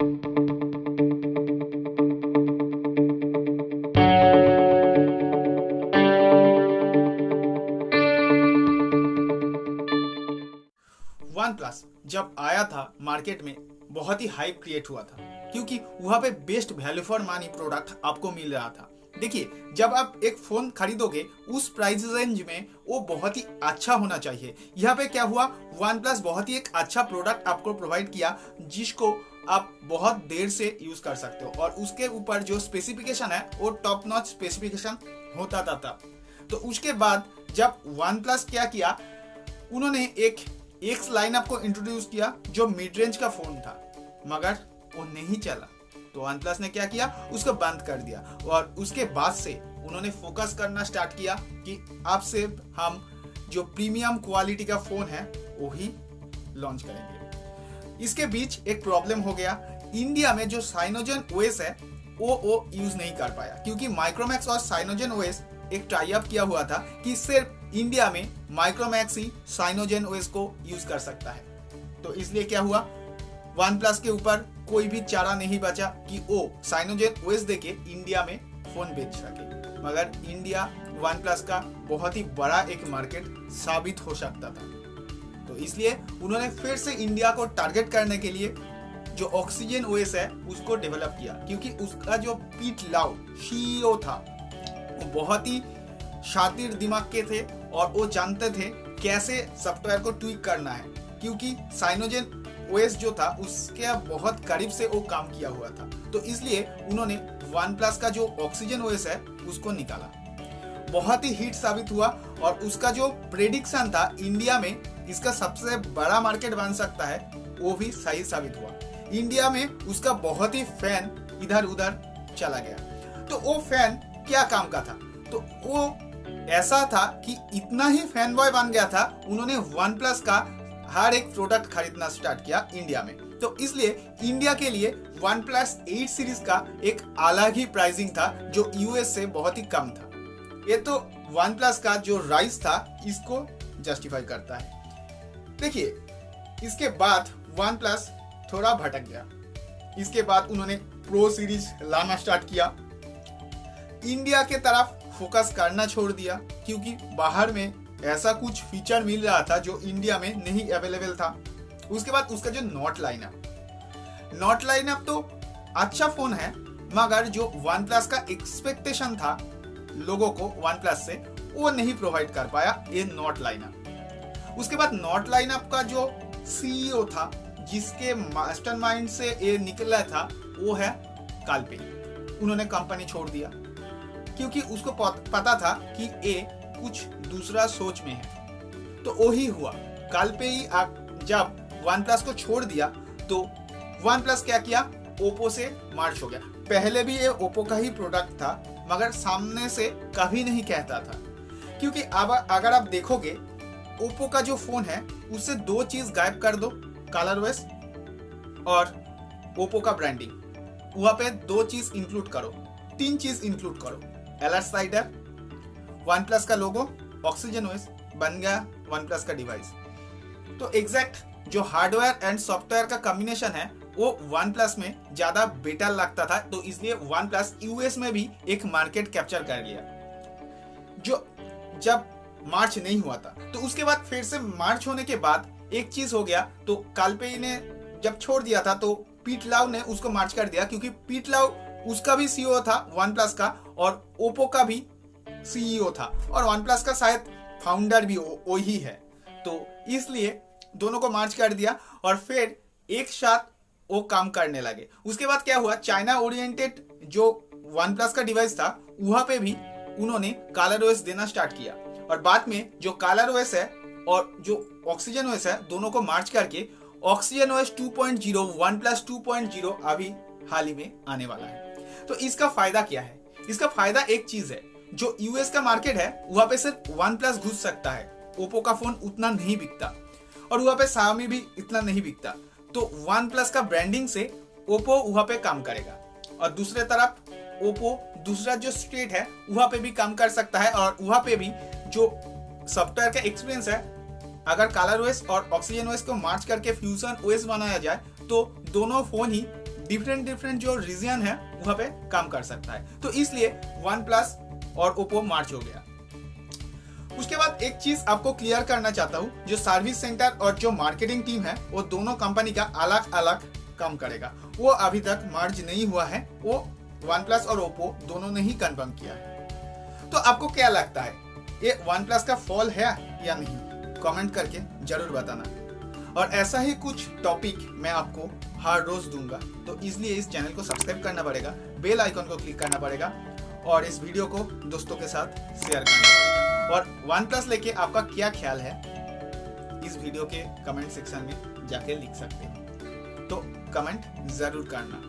One plus जब आया था मार्केट में बहुत ही हाइप क्रिएट हुआ था, क्योंकि वहां पे best value for money product आपको मिल रहा था। देखिए, जब आप एक फोन खरीदोगे उस प्राइस रेंज में वो बहुत ही अच्छा होना चाहिए। यहाँ पे क्या हुआ, वन प्लस बहुत ही एक अच्छा प्रोडक्ट आपको प्रोवाइड किया जिसको आप बहुत देर से यूज कर सकते हो, और उसके ऊपर जो स्पेसिफिकेशन है वो टॉप नॉच स्पेसिफिकेशन होता था। तो उसके बाद जब वन प्लस क्या किया, उन्होंने एक एक्स लाइनअप को इंट्रोड्यूस किया जो मिड रेंज का फोन था, मगर वो नहीं चला। तो वन प्लस ने क्या किया, उसको बंद कर दिया, और उसके बाद से उन्होंने फोकस करना स्टार्ट किया कि अब से हम जो प्रीमियम क्वालिटी का फोन है वो ही लॉन्च करेंगे। इसके बीच एक प्रॉब्लम हो गया, इंडिया में जो साइनोजेन ओएस है वो यूज नहीं कर पाया, क्योंकि माइक्रोमैक्स और साइनोजेन ओएस एक टाई अप किया हुआ था कि सिर्फ इंडिया में माइक्रोमैक्स ही साइनोजेन ओएस को यूज कर सकता है। तो इसलिए क्या हुआ, वन प्लस के ऊपर कोई भी चारा नहीं बचा कि वो साइनोजेन ओएस देके इंडिया में फोन बेच सके, मगर इंडिया वन प्लस का बहुत ही बड़ा एक मार्केट साबित हो सकता था। तो इसलिए उन्होंने फिर से इंडिया को टारगेट करने के लिए जो ऑक्सीजन ओएस है उसको डेवलप किया, क्योंकि उसका जो पीट लाउ सीईओ था वो बहुत ही शातिर दिमाग के थे और वो जानते थे कैसे सॉफ्टवेयर को ट्विक करना है, क्योंकि साइनोजेन ओएस जो था उसके बहुत करीब से वो काम किया हुआ था। तो इसलिए उन्होंने वन प्लस का जो ऑक्सीजन ओएस है उसको निकाला, बहुत ही हिट साबित हुआ, और उसका जो प्रेडिक्शन था इंडिया में इसका सबसे बड़ा मार्केट बन सकता है वो भी सही साबित हुआ। इंडिया में उसका बहुत ही फैन इधर उधर चला गया। तो वो फैन क्या काम का था, तो वो ऐसा था कि इतना ही फैन बॉय बन गया था, उन्होंने वन प्लस का हर एक प्रोडक्ट खरीदना स्टार्ट किया इंडिया में। तो इसलिए इंडिया के लिए वन प्लस 8 सीरीज का एक अलग ही प्राइसिंग था जो यूएस से बहुत ही कम था। ये तो वन प्लस का जो राइज था इसको जस्टिफाई करता है। देखिए, इसके बाद वन प्लस थोड़ा भटक गया। इसके बाद उन्होंने प्रो सीरीज लाना स्टार्ट किया, इंडिया के तरफ फोकस करना छोड़ दिया, क्योंकि बाहर में ऐसा कुछ फीचर मिल रहा था जो इंडिया में नहीं अवेलेबल था। उसके बाद उसका जो नॉट लाइनअप तो अच्छा फोन है, मगर जो वन प्लस का एक्सपेक्टेशन था लोगों को वन प्लस से, वो नहीं प्रोवाइड कर पाया ये नॉट लाइनअप। उसके बाद नॉट लाइनअप का जो सीईओ था, जिसके मास्टरमाइंड से ये निकला था, वो है कालपे। उन्होंने कंपनी छोड़ दिया क्योंकि उसको पता था कि ये कुछ दूसरा सोच में है। तो वही हुआ, कालपे ही जब वन प्लस को छोड़ दिया तो वन प्लस क्या किया, ओप्पो से मार्च हो गया। पहले भी ये ओप्पो का ही प्रोडक्ट था, मगर सामने से कभी नहीं कहता था, क्योंकि अब अगर आप देखोगे ओप्पो का जो फोन है उससे दो चीज गायब कर दो, कलर ओएस और ओप्पो का ब्रांडिंग, वहां पे दो चीज इंक्लूड करो, तीन चीज इंक्लूड करो, एलआर स्लाइडर, वन प्लस का लोगो, ऑक्सीजन ओएस, बन गया वन प्लस का डिवाइस। तो एग्जैक्ट जो हार्डवेयर एंड सॉफ्टवेयर का कॉम्बिनेशन है वो वन प्लस में ज्यादा बेटर लगता था। तो इसलिए वन प्लस यूएस में भी एक मार्केट कैप्चर कर लिया, जो जब मार्च नहीं हुआ था। तो उसके बाद फिर से मार्च होने के बाद एक चीज हो गया, तो कालपे ने जब छोड़ दिया था तो पीट लाउ ने उसको मार्च कर दिया, क्योंकि पीट लाउ उसका भी सीईओ था वन प्लस का और ओप्पो का भी सीईओ था, और वन प्लस का शायद फाउंडर भी वही है। तो इसलिए दोनों को मार्च कर दिया और फिर एक साथ वो काम करने लगे। उसके बाद क्या हुआ, चाइना ओरिएंटेड जो वन प्लस का डिवाइस था वहां पे भी उन्होंने कलर ओएस देना स्टार्ट किया, और बाद में जो कलर ओएस है और जो ऑक्सीजन ओएस है दोनों को मार्च करके ऑक्सीजन ओएस 2.0 वन प्लस 2.0 अभी हाल ही में आने वाला है। तो इसका फायदा क्या है, इसका फायदा एक चीज है, जो यूएस का मार्केट है वहां पे सिर्फ वन प्लस घुस सकता है, ओप्पो का फोन उतना नहीं बिकता, और वहां पे Xiaomi भी इतना नहीं बिकता। तो वन प्लस का ब्रांडिंग से ओप्पो वहां पे काम करेगा, और दूसरे तरफ ओप्पो दूसरा जो स्टेट है वहां पे भी काम कर सकता है, और वहां पे भी जो सॉफ्टवेयर का एक्सपीरियंस है, अगर कलर ओएस और ऑक्सीजन ओएस को मार्च करके फ्यूजन ओएस बनाया जाए तो दोनों फोन ही डिफरेंट जो रीजन है वहाँ पे काम कर सकता है। तो इसलिए OnePlus और Oppo मार्च हो गया। उसके बाद एक चीज आपको क्लियर करना चाहता हूँ, जो सर्विस सेंटर और जो मार्केटिंग टीम है वो दोनों कंपनी का अलग अलग काम करेगा। वो अभी तक मर्ज नहीं हुआ है, वो OnePlus और Oppo दोनों ने ही कंफर्म किया है। तो आपको क्या लगता है, ये OnePlus का फॉल है या नहीं? कमेंट करके जरूर बताना। और ऐसा ही कुछ टॉपिक मैं आपको हर रोज दूंगा, तो इसलिए इस चैनल को सब्सक्राइब करना पड़ेगा, बेल आइकन को क्लिक करना पड़ेगा और इस वीडियो को दोस्तों के साथ शेयर करना पड़ेगा। और OnePlus लेके आपका क्या ख्याल है इस वीडियो के कमेंट सेक्शन में जाके लिख सकते हैं, तो कमेंट जरूर करना।